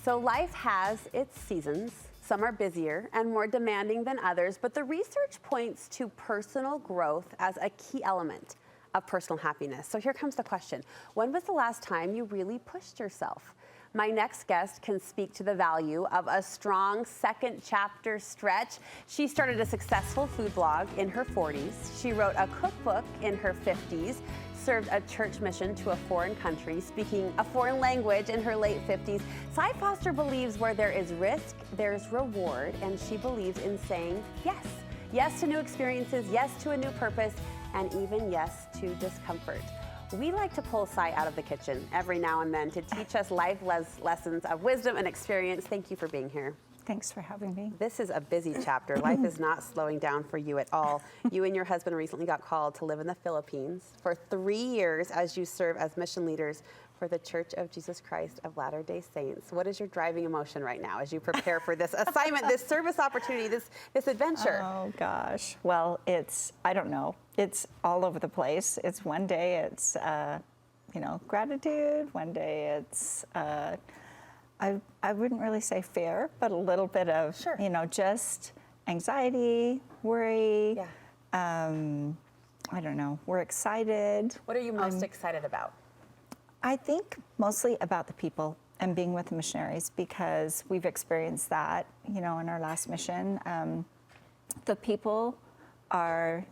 So life has its seasons. Some are busier and more demanding than others, but the research points to personal growth as a key element of personal happiness. So here comes the question. When was the last time you really pushed yourself? My next guest can speak to the value of a strong second chapter stretch. She started a successful food blog in her 40s. She wrote a cookbook in her 50s, served a church mission to a foreign country, speaking a foreign language in her late 50s. Cy Foster believes where there is risk, there's reward, and she believes in saying yes. Yes to new experiences, yes to a new purpose, and even yes to discomfort. We like to pull Cy out of the kitchen every now and then to teach us life lessons of wisdom and experience. Thank you for being here. Thanks for having me. This is a busy chapter. Life is not slowing down for you at all. You and your husband recently got called to live in the Philippines for 3 years as you serve as mission leaders for the Church of Jesus Christ of Latter-day Saints. What is your driving emotion right now as you prepare for this assignment, this service opportunity, this adventure? Oh gosh. Well, I don't know. It's all over the place. It's one day it's, gratitude. One day it's, I wouldn't really say fear, but a little bit of, Sure. Just anxiety, worry. Yeah. I don't know. We're excited. What are you most excited about? I think mostly about the people and being with the missionaries, because we've experienced that, in our last mission. The people are,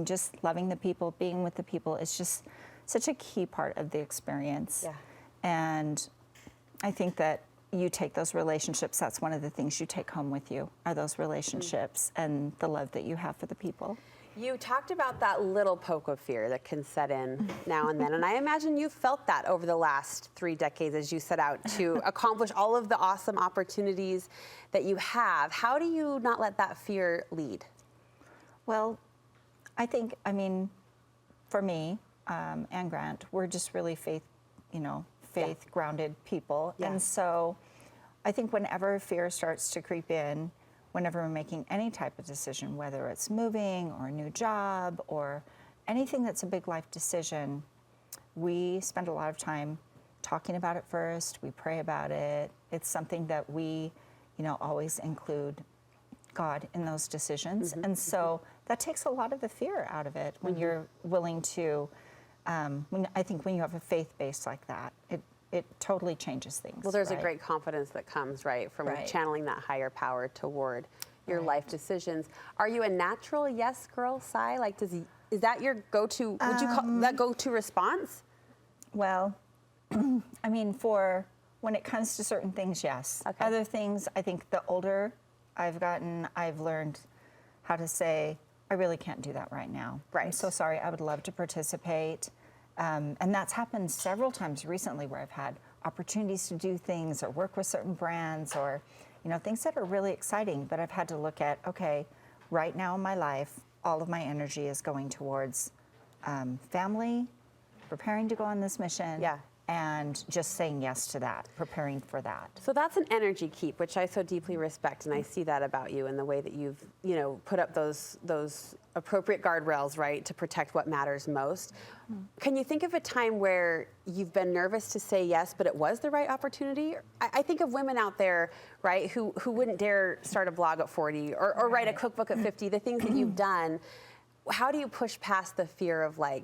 just loving the people, being with the people is just such a key part of the experience. Yeah. And I think that you take those relationships, that's one of the things you take home with you, are those relationships and the love that you have for the people. You talked about that little poke of fear that can set in now and then, and I imagine you felt that over the last 3 decades as you set out to accomplish all of the awesome opportunities that you have. How do you not let that fear lead? Well, I think, for me and Grant, we're just really faith-grounded people. Yeah. And so I think whenever fear starts to creep in, whenever we're making any type of decision, whether it's moving or a new job or anything that's a big life decision, we spend a lot of time talking about it first. We pray about it. It's something that we, always include God in those decisions. Mm-hmm. And so that takes a lot of the fear out of it when you're willing to, when you have a faith base like that, it totally changes things. Well, there's right? a great confidence that comes, from Right. channeling that higher power toward your Right. life decisions. Are you a natural yes girl, Cy? Is that your go-to, would you call that go-to response? Well, for when it comes to certain things, yes. Okay. Other things, I think the older I've gotten, I've learned how to say, I really can't do that right now. Right. I'm so sorry, I would love to participate. And that's happened several times recently where I've had opportunities to do things or work with certain brands or, things that are really exciting, but I've had to look at, okay, right now in my life, all of my energy is going towards family, preparing to go on this mission, Yeah. and just saying yes to that, preparing for that. So that's an energy keep, which I so deeply respect, and I see that about you in the way that you've, put up those appropriate guardrails, right, to protect what matters most. Can you think of a time where you've been nervous to say yes, but it was the right opportunity? I think of women out there, right, who wouldn't dare start a blog at 40 or write a cookbook at 50, the things that you've done. How do you push past the fear of I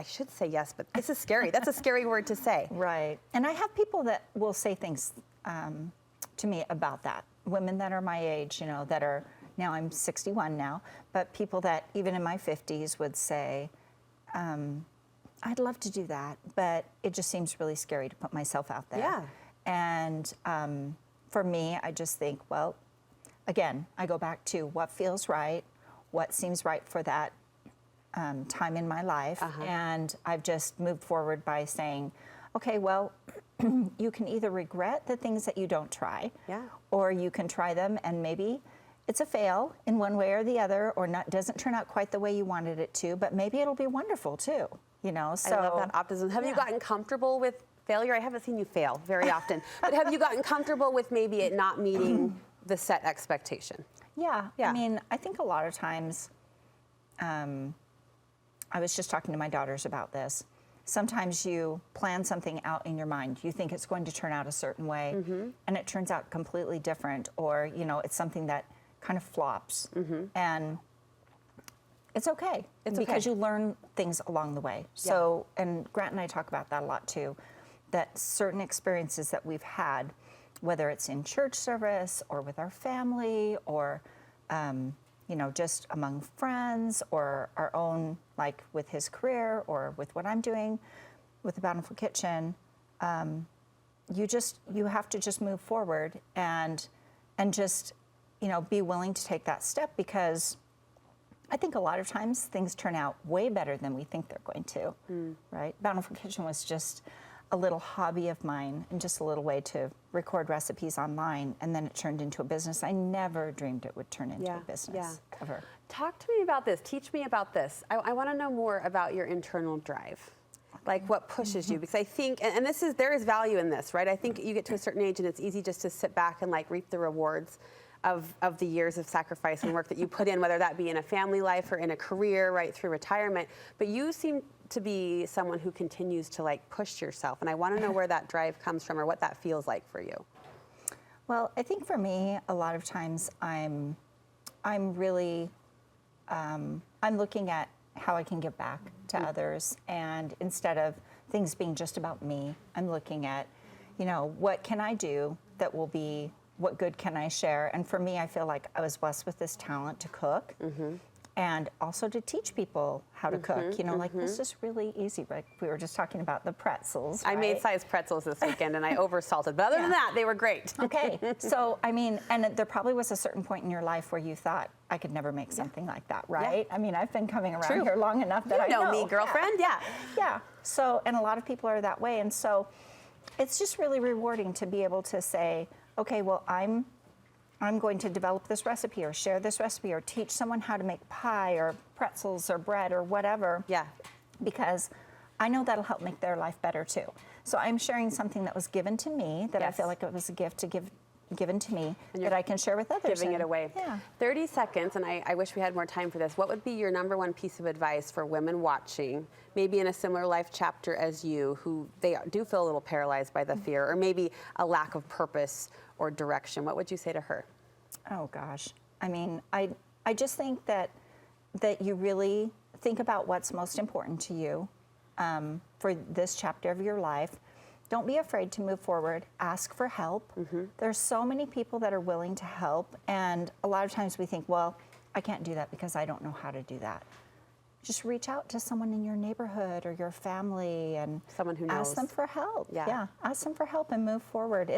should say yes, but this is scary. That's a scary word to say. Right. And I have people that will say things to me about that. Women that are my age, that are, now I'm 61 now, but people that even in my 50s would say, I'd love to do that, but it just seems really scary to put myself out there. Yeah. And for me, I just think, well, again, I go back to what feels right, what seems right for that time in my life. And I've just moved forward by saying, okay, well, you can either regret the things that you don't try, Yeah. or you can try them and maybe it's a fail in one way or the other, or doesn't turn out quite the way you wanted it to, but maybe it'll be wonderful too, So I love that optimism. Have you gotten comfortable with failure? I haven't seen you fail very often, but have you gotten comfortable with maybe it not meeting the set expectation? Yeah. Yeah. I think a lot of times, I was just talking to my daughters about this. sometimes you plan something out in your mind. You think it's going to turn out a certain way, and it turns out completely different, or it's something that kind of flops. And it's okay. It's because okay. you learn things along the way. So, and Grant and I talk about that a lot too, that certain experiences that we've had, whether it's in church service or with our family or, just among friends or our own, like with his career or with what I'm doing with the Bountiful Kitchen, you have to just move forward and just, be willing to take that step, because I think a lot of times things turn out way better than we think they're going to, right? Bountiful Kitchen was just a little hobby of mine and just a little way to record recipes online, and then it turned into a business. I never dreamed it would turn into a business, ever. Talk to me about this. Teach me about this. I want to know more about your internal drive. Like what pushes you, because I think, and there is value in this, right? I think you get to a certain age and it's easy just to sit back and like reap the rewards of the years of sacrifice and work that you put in, whether that be in a family life or in a career, right through retirement. But you seem to be someone who continues to like push yourself, and I want to know where that drive comes from or what that feels like for you. Well, I think for me, a lot of times I'm really I'm looking at how I can give back to others, and instead of things being just about me, I'm looking at, what can I do that will be, what good can I share? And for me, I feel like I was blessed with this talent to cook, and also to teach people how to cook. Like this is really easy. Like we were just talking about the pretzels. I made size pretzels this weekend and I oversalted, but other than that, they were great. Okay, so I mean, and there probably was a certain point in your life where you thought, I could never make something like that, right? I mean, I've been coming around here long enough that I know. Me, girlfriend, Yeah. So, and a lot of people are that way, and so it's just really rewarding to be able to say, okay, well, I'm going to develop this recipe or share this recipe or teach someone how to make pie or pretzels or bread or whatever. Yeah. Because I know that'll help make their life better too. So I'm sharing something that was given to me that I feel like it was a gift given to me that I can share with others. Giving it away. Yeah. 30 seconds, and I wish we had more time for this. What would be your number one piece of advice for women watching, maybe in a similar life chapter as you, who they do feel a little paralyzed by the fear, or maybe a lack of purpose or direction? What would you say to her? Oh gosh. I mean, I just think that you really think about what's most important to you for this chapter of your life. Don't be afraid to move forward. Ask for help. There's so many people that are willing to help, and a lot of times we think, well, I can't do that because I don't know how to do that. Just reach out to someone in your neighborhood or your family and someone who knows. Ask them for help. Yeah. Ask them for help and move forward.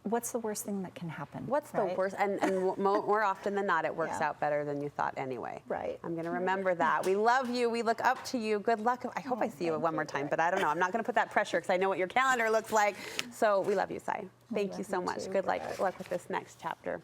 What's the worst thing that can happen? What's the worst? And more often than not, it works out better than you thought anyway. Right. I'm going to remember that. We love you. We look up to you. Good luck. I hope I see you one more time, but I don't know. I'm not going to put that pressure because I know what your calendar looks like. So we love you, Sai. Thank you so much. Good luck with this next chapter.